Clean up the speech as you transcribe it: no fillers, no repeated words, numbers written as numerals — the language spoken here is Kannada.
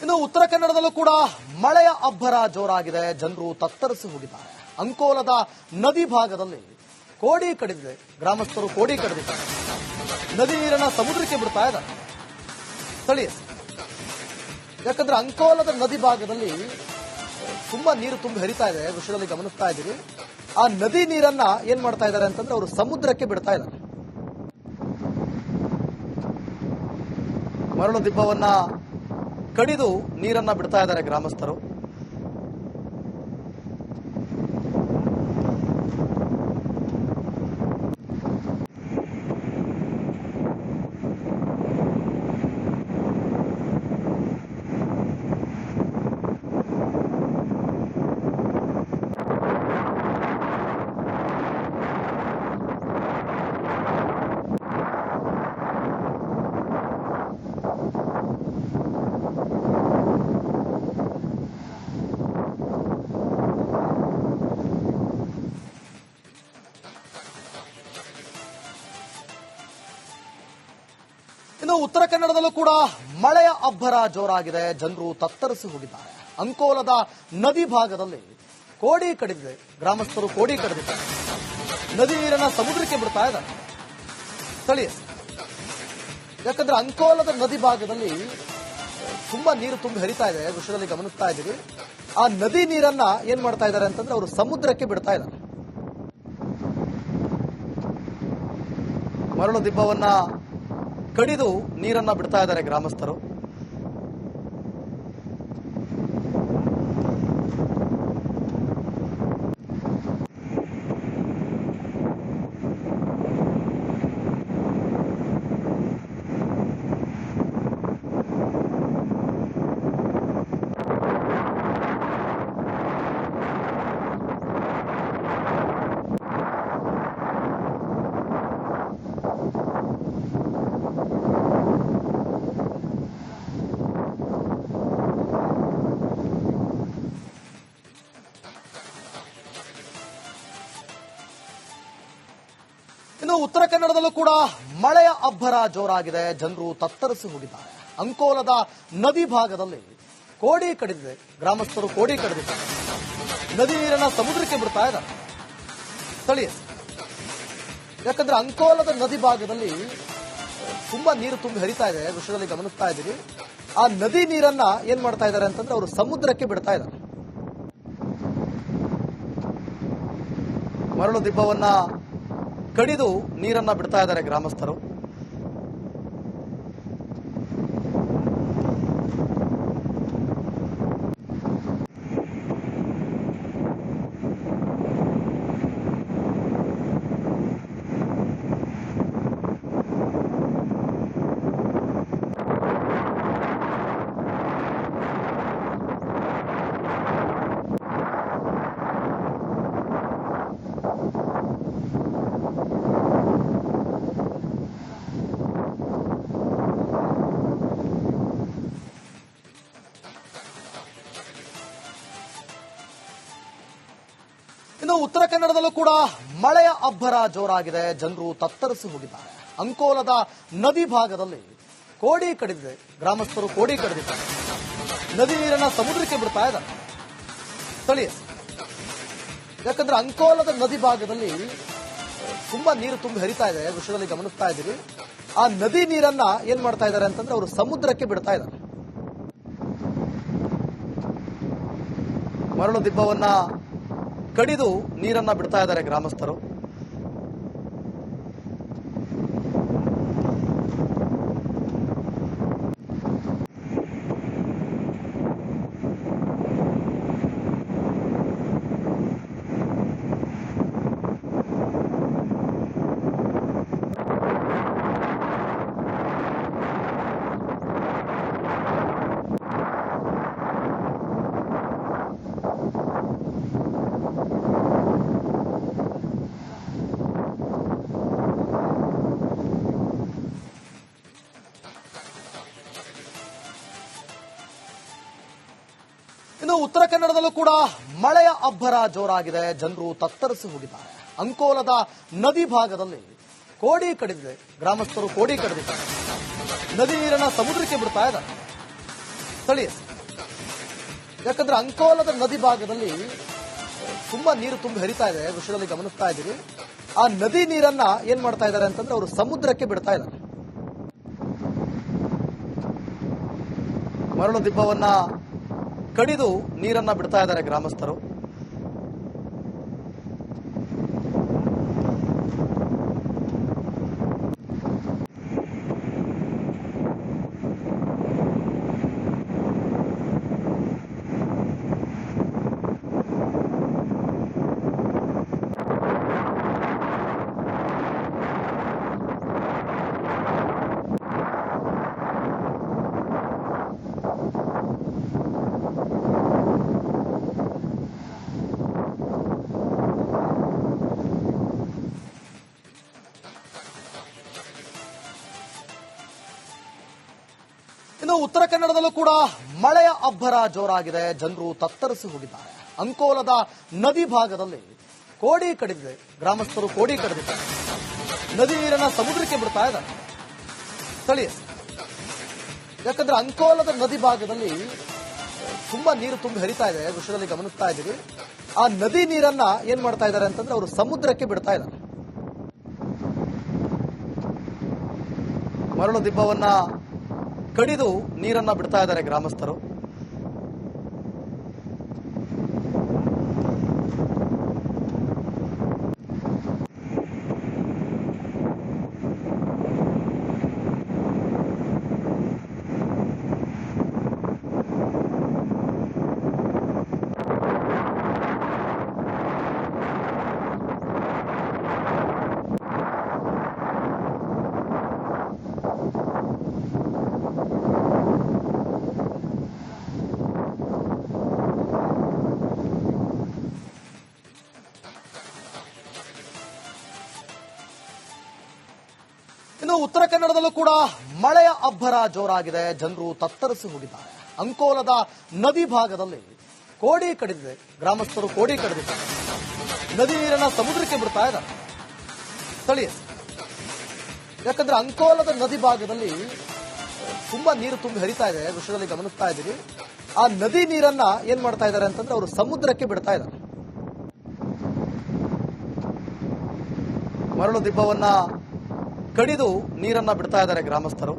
ಇನ್ನು ಉತ್ತರ ಕನ್ನಡದಲ್ಲೂ ಕೂಡ ಮಳೆಯ ಅಬ್ಬರ ಜೋರಾಗಿದೆ. ಜನರು ತತ್ತರಿಸಿ ಹೋಗಿದ್ದಾರೆ. ಅಂಕೋಲದ ನದಿ ಭಾಗದಲ್ಲಿ ಕೋಡಿ ಕಡಿದಿದೆ. ಗ್ರಾಮಸ್ಥರು ಕೋಡಿ ಕಡಿದಿದ್ದಾರೆ. ನದಿ ನೀರನ್ನ ಸಮುದ್ರಕ್ಕೆ ಬಿಡ್ತಾ ಇದ್ದಾರೆ ಸ್ಥಳೀಯ. ಯಾಕಂದ್ರೆ ಅಂಕೋಲದ ನದಿ ಭಾಗದಲ್ಲಿ ತುಂಬಾ ನೀರು ತುಂಬಿ ಹರಿತಾ ಇದೆ. ದೃಶ್ಯದಲ್ಲಿ ಗಮನಿಸ್ತಾ ಇದ್ದೀವಿ. ಆ ನದಿ ನೀರನ್ನ ಏನ್ ಮಾಡ್ತಾ ಇದ್ದಾರೆ ಅಂತಂದ್ರೆ ಅವರು ಸಮುದ್ರಕ್ಕೆ ಬಿಡ್ತಾ ಇದ್ದಾರೆ. ಮರಳು ದಿಬ್ಬವನ್ನ ಕಡಿದು ನೀರನ್ನ ಬಿಡ್ತಾ ಇದ್ದಾರೆ ಗ್ರಾಮಸ್ಥರು. ಇನ್ನು ಉತ್ತರ ಕನ್ನಡದಲ್ಲೂ ಕೂಡ ಮಳೆಯ ಅಬ್ಬರ ಜೋರಾಗಿದೆ. ಜನರು ತತ್ತರಿಸಿ ಹೋಗಿದ್ದಾರೆ. ಅಂಕೋಲದ ನದಿ ಭಾಗದಲ್ಲಿ ಕೋಡಿ ಕಡಿದಿದೆ. ಗ್ರಾಮಸ್ಥರು ಕೋಡಿ ಕಡಿದಿದ್ದಾರೆ. ನದಿ ನೀರನ್ನ ಸಮುದ್ರಕ್ಕೆ ಬಿಡ್ತಾ ಇದ್ದಾರೆ ಸ್ಥಳೀಯ. ಯಾಕಂದ್ರೆ ಅಂಕೋಲದ ನದಿ ಭಾಗದಲ್ಲಿ ತುಂಬಾ ನೀರು ತುಂಬಿ ಹರಿತಾ ಇದೆ. ದೃಶ್ಯದಲ್ಲಿ ಗಮನಿಸ್ತಾ ಇದ್ದೀವಿ. ಆ ನದಿ ನೀರನ್ನ ಏನ್ ಮಾಡ್ತಾ ಇದ್ದಾರೆ ಅಂತಂದ್ರೆ ಅವರು ಸಮುದ್ರಕ್ಕೆ ಬಿಡ್ತಾ ಇದ್ದಾರೆ. ಮರಳು ದಿಬ್ಬವನ್ನ ಕಡಿದು ನೀರನ್ನ ಬಿಡ್ತಾ ಇದ್ದಾರೆ ಗ್ರಾಮಸ್ಥರು. ಇನ್ನು ಉತ್ತರ ಕನ್ನಡದಲ್ಲೂ ಕೂಡ ಮಳೆಯ ಅಬ್ಬರ ಜೋರಾಗಿದೆ. ಜನರು ತತ್ತರಿಸಿ ಹೋಗಿದ್ದಾರೆ. ಅಂಕೋಲದ ನದಿ ಭಾಗದಲ್ಲಿ ಕೋಡಿ ಕಡಿದಿದೆ. ಗ್ರಾಮಸ್ಥರು ಕೋಡಿ ಕಡಿದಿದ್ದಾರೆ. ನದಿ ನೀರನ್ನ ಸಮುದ್ರಕ್ಕೆ ಬಿಡ್ತಾ ಇದ್ದಾರೆ ಸ್ಥಳೀಯ. ಯಾಕಂದ್ರೆ ಅಂಕೋಲದ ನದಿ ಭಾಗದಲ್ಲಿ ತುಂಬಾ ನೀರು ತುಂಬಿ ಹರಿತಾ ಇದೆ. ದೃಶ್ಯದಲ್ಲಿ ಗಮನಿಸ್ತಾ ಇದ್ದೀವಿ. ಆ ನದಿ ನೀರನ್ನ ಏನ್ ಮಾಡ್ತಾ ಇದ್ದಾರೆ ಅಂತಂದ್ರೆ ಅವರು ಸಮುದ್ರಕ್ಕೆ ಬಿಡ್ತಾ ಇದ್ದಾರೆ. ಮರಳು ದಿಬ್ಬವನ್ನ ಕಡಿದು ನೀರನ್ನ ಬಿಡ್ತಾ ಇದ್ದಾರೆ ಗ್ರಾಮಸ್ಥರು. ಇನ್ನು ಉತ್ತರ ಕನ್ನಡದಲ್ಲೂ ಕೂಡ ಮಳೆಯ ಅಬ್ಬರ ಜೋರಾಗಿದೆ. ಜನರು ತತ್ತರಿಸಿ ಹೋಗಿದ್ದಾರೆ. ಅಂಕೋಲದ ನದಿ ಭಾಗದಲ್ಲಿ ಕೋಡಿ ಕಡಿದಿದೆ. ಗ್ರಾಮಸ್ಥರು ಕೋಡಿ ಕಡಿದಿದ್ದಾರೆ. ನದಿ ನೀರನ್ನ ಸಮುದ್ರಕ್ಕೆ ಬಿಡ್ತಾ ಇದ್ದಾರೆ ಸ್ಥಳೀಯ. ಯಾಕಂದ್ರೆ ಅಂಕೋಲದ ನದಿ ಭಾಗದಲ್ಲಿ ತುಂಬಾ ನೀರು ತುಂಬಿ ಹರಿತಾ ಇದೆ. ದೃಶ್ಯದಲ್ಲಿ ಗಮನಿಸ್ತಾ ಇದ್ದೀವಿ. ಆ ನದಿ ನೀರನ್ನ ಏನ್ ಮಾಡ್ತಾ ಇದ್ದಾರೆ ಅಂತಂದ್ರೆ ಅವರು ಸಮುದ್ರಕ್ಕೆ ಬಿಡ್ತಾ ಇದ್ದಾರೆ. ಮರಳು ದಿಬ್ಬವನ್ನ ಕಡಿದು ನೀರನ್ನ ಬಿಡ್ತಾ ಇದ್ದಾರೆ ಗ್ರಾಮಸ್ಥರು. ಇನ್ನು ಉತ್ತರ ಕನ್ನಡದಲ್ಲೂ ಕೂಡ ಮಳೆಯ ಅಬ್ಬರ ಜೋರಾಗಿದೆ. ಜನರು ತತ್ತರಿಸಿ ಹೋಗಿದ್ದಾರೆ. ಅಂಕೋಲದ ನದಿ ಭಾಗದಲ್ಲಿ ಕೋಡಿ ಕಡಿದಿದೆ. ಗ್ರಾಮಸ್ಥರು ಕೋಡಿ ಕಡಿದಿದ್ದಾರೆ. ನದಿ ನೀರನ್ನ ಸಮುದ್ರಕ್ಕೆ ಬಿಡ್ತಾ ಇದ್ದಾರೆ ಸ್ಥಳೀಯ. ಯಾಕಂದ್ರೆ ಅಂಕೋಲದ ನದಿ ಭಾಗದಲ್ಲಿ ತುಂಬಾ ನೀರು ತುಂಬಿ ಹರಿತಾ ಇದೆ. ದೃಶ್ಯದಲ್ಲಿ ಗಮನಿಸ್ತಾ ಇದ್ದೀರಿ. ಆ ನದಿ ನೀರನ್ನ ಏನ್ ಮಾಡ್ತಾ ಇದ್ದಾರೆ ಅಂತಂದ್ರೆ ಅವರು ಸಮುದ್ರಕ್ಕೆ ಬಿಡ್ತಾ ಇದ್ದಾರೆ. ಮರಳು ದಿಬ್ಬವನ್ನ ಕಡಿದು ನೀರನ್ನ ಬಿಡ್ತಾ ಇದ್ದಾರೆ ಗ್ರಾಮಸ್ಥರು. ಇನ್ನು ಉತ್ತರ ಕನ್ನಡದಲ್ಲೂ ಕೂಡ ಮಳೆಯ ಅಬ್ಬರ ಜೋರಾಗಿದೆ. ಜನರು ತತ್ತರಿಸಿ ಹೋಗಿದ್ದಾರೆ. ಅಂಕೋಲದ ನದಿ ಭಾಗದಲ್ಲಿ ಕೋಡಿ ಕಡಿದಿದೆ. ಗ್ರಾಮಸ್ಥರು ಕೋಡಿ ಕಡಿದಿದ್ದಾರೆ. ನದಿ ನೀರನ್ನ ಸಮುದ್ರಕ್ಕೆ ಬಿಡ್ತಾ ಇದ್ದಾರೆ. ಸ್ಥಳೀಯ ಯಾಕಂದ್ರೆ ಅಂಕೋಲದ ನದಿ ಭಾಗದಲ್ಲಿ ತುಂಬಾ ನೀರು ತುಂಬಿ ಹರಿತಾ ಇದೆ. ದೃಶ್ಯದಲ್ಲಿ ಗಮನಿಸ್ತಾ ಇದ್ದೀರಿ. ಆ ನದಿ ನೀರನ್ನ ಏನ್ ಮಾಡ್ತಾ ಇದ್ದಾರೆ ಅಂತಂದ್ರೆ ಅವರು ಸಮುದ್ರಕ್ಕೆ ಬಿಡ್ತಾ ಇದ್ದಾರೆ. ಮರಳು ದಿಬ್ಬವನ್ನ ಕಡಿದು ನೀರನ್ನ ಬಿಡ್ತಾ ಇದ್ದಾರೆ ಗ್ರಾಮಸ್ಥರು. ಇನ್ನು ಉತ್ತರ ಕನ್ನಡದಲ್ಲೂ ಕೂಡ ಮಳೆಯ ಅಬ್ಬರ ಜೋರಾಗಿದೆ. ಜನರು ತತ್ತರಿಸಿ ಹೋಗಿದ್ದಾರೆ. ಅಂಕೋಲದ ನದಿ ಭಾಗದಲ್ಲಿ ಕೋಡಿ ಕಡಿದಿದೆ. ಗ್ರಾಮಸ್ಥರು ಕೋಡಿ ಕಡಿದಿದ್ದಾರೆ. ನದಿ ನೀರನ್ನ ಸಮುದ್ರಕ್ಕೆ ಬಿಡ್ತಾ ಇದ್ದಾರೆ. ಸ್ಥಳೀಯ ಯಾಕಂದ್ರೆ ಅಂಕೋಲದ ನದಿ ಭಾಗದಲ್ಲಿ ತುಂಬಾ ನೀರು ತುಂಬಿ ಹರಿತಾ ಇದೆ. ದೃಶ್ಯದಲ್ಲಿ ಗಮನಿಸ್ತಾ ಇದ್ದೀರಿ. ಆ ನದಿ ನೀರನ್ನ ಏನ್ ಮಾಡ್ತಾ ಇದ್ದಾರೆ ಅಂತಂದ್ರೆ ಅವರು ಸಮುದ್ರಕ್ಕೆ ಬಿಡ್ತಾ ಇದ್ದಾರೆ. ಮರಳು ದಿಬ್ಬವನ್ನ ಕಡಿದು ನೀರನ್ನ ಬಿಡ್ತಾ ಇದ್ದಾರೆ ಗ್ರಾಮಸ್ಥರು.